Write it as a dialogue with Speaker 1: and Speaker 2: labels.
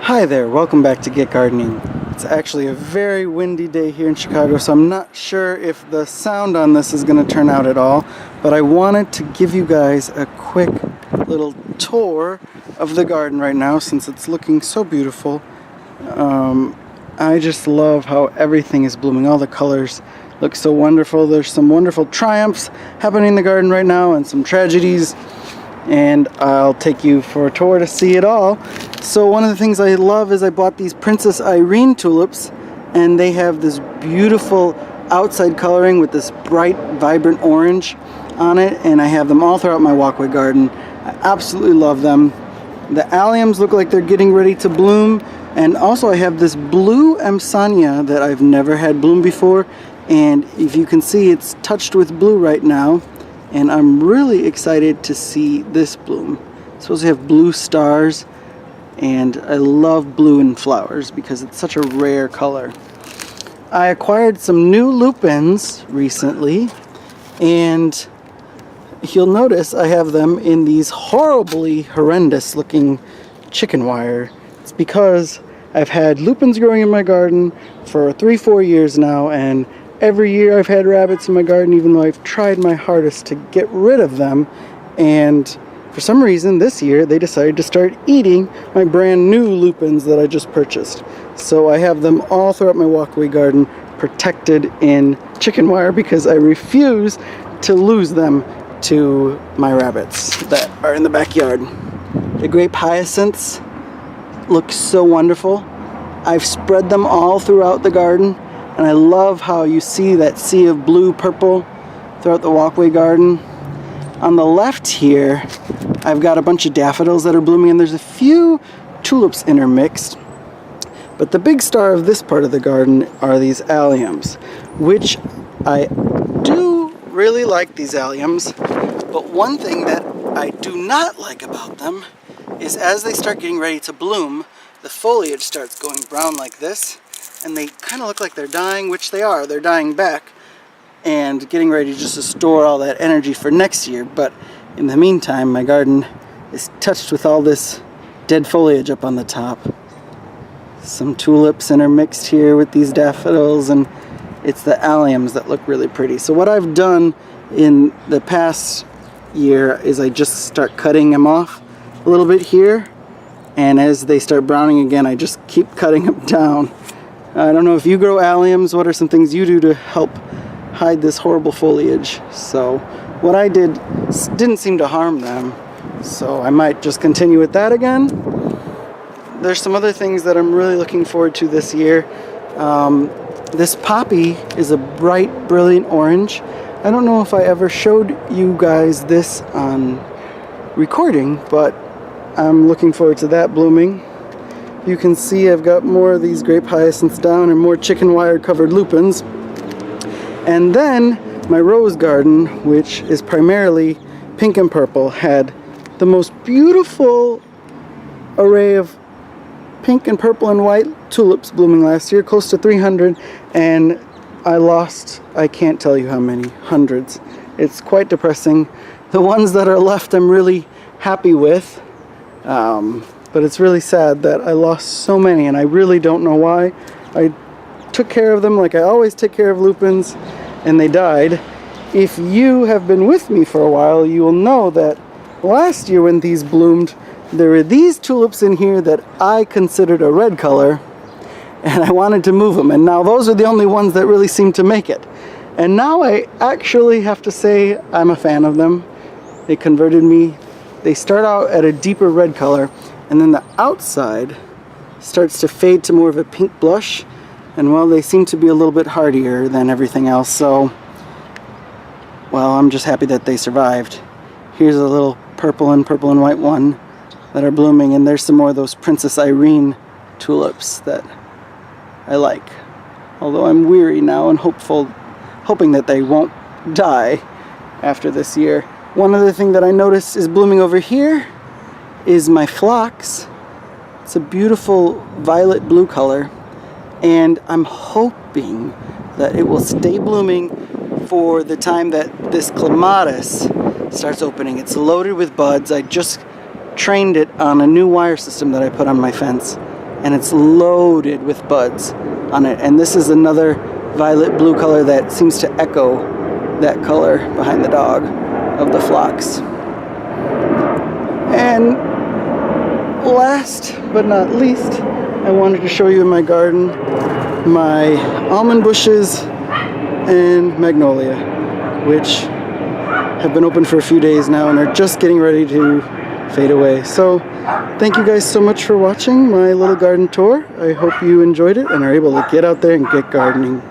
Speaker 1: Hi there, welcome back to Get Gardening. It's actually a very windy day here in Chicago, so I'm not sure if the sound on this is going to turn out at all, but I wanted to give you guys a quick little tour of the garden right now since it's looking so beautiful. I just love how everything is blooming. All the colors look so wonderful. There's some wonderful triumphs happening in the garden right now and some tragedies, and I'll take you for a tour to see it all. So one of the things I love is I bought these Princess Irene tulips, and they have this beautiful outside coloring with this bright, vibrant orange on it, and I have them all throughout my walkway garden. I absolutely love them. The alliums look like they're getting ready to bloom, and also I have this blue Amsonia that I've never had bloom before, and if you can see, it's touched with blue right now, and I'm really excited to see this bloom. It's supposed to have blue stars, and I love blue in flowers because it's such a rare color. I acquired some new lupins recently, and you'll notice I have them in these horribly horrendous looking chicken wire. It's because I've had lupins growing in my garden for 3-4 years now, and every year I've had rabbits in my garden, even though I've tried my hardest to get rid of them. And for some reason this year they decided to start eating my brand new lupins that I just purchased. So I have them all throughout my walkway garden protected in chicken wire because I refuse to lose them to my rabbits that are in the backyard. The grape hyacinths look so wonderful. I've spread them all throughout the garden, and I love how you see that sea of blue purple throughout the walkway garden. On the left here, I've got a bunch of daffodils that are blooming, and there's a few tulips intermixed. But the big star of this part of the garden are these alliums, which I do really like these alliums. But one thing that I do not like about them is as they start getting ready to bloom, the foliage starts going brown like this, and they kind of look like they're dying, which they are. They're dying back and getting ready just to store all that energy for next year. But in the meantime, my garden is touched with all this dead foliage up on the top. Some tulips intermixed here with these daffodils, and it's the alliums that look really pretty. So what I've done in the past year is I just start cutting them off a little bit here, and as they start browning again, I just keep cutting them down. I don't know if you grow alliums. What are some things you do to help hide this horrible foliage? So what I did didn't seem to harm them, so I might just continue with that again. There's some other things that I'm really looking forward to this year. This poppy is a bright, brilliant orange. I don't know if I ever showed you guys this on recording, but I'm looking forward to that blooming. You can see I've got more of these grape hyacinths down and more chicken wire covered lupins. And then my rose garden, which is primarily pink and purple, had the most beautiful array of pink and purple and white tulips blooming last year, close to 300, and I lost, I can't tell you how many, hundreds. It's quite depressing. The ones that are left I'm really happy with, but it's really sad that I lost so many, and I really don't know why. I took care of them like I always take care of lupins, and they died. If you have been with me for a while, you will know that last year when these bloomed, there were these tulips in here that I considered a red color, and I wanted to move them, and now those are the only ones that really seem to make it. And now I actually have to say I'm a fan of them. They converted me. They start out at a deeper red color, and then the outside starts to fade to more of a pink blush, and well, they seem to be a little bit hardier than everything else, so well, I'm just happy that they survived. Here's a little purple and white one that are blooming, and there's some more of those Princess Irene tulips that I like, although I'm weary now and hoping that they won't die after this year. One other thing that I noticed is blooming over here is my Phlox. It's a beautiful violet blue color, and I'm hoping that it will stay blooming for the time that this clematis starts opening. It's loaded with buds. I just trained it on a new wire system that I put on my fence, and it's loaded with buds on it. And this is another violet blue color that seems to echo that color behind the dog of the Phlox. And last but not least, I wanted to show you in my garden my almond bushes and magnolia, which have been open for a few days now and are just getting ready to fade away. So thank you guys so much for watching my little garden tour. I hope you enjoyed it and are able to get out there and get gardening.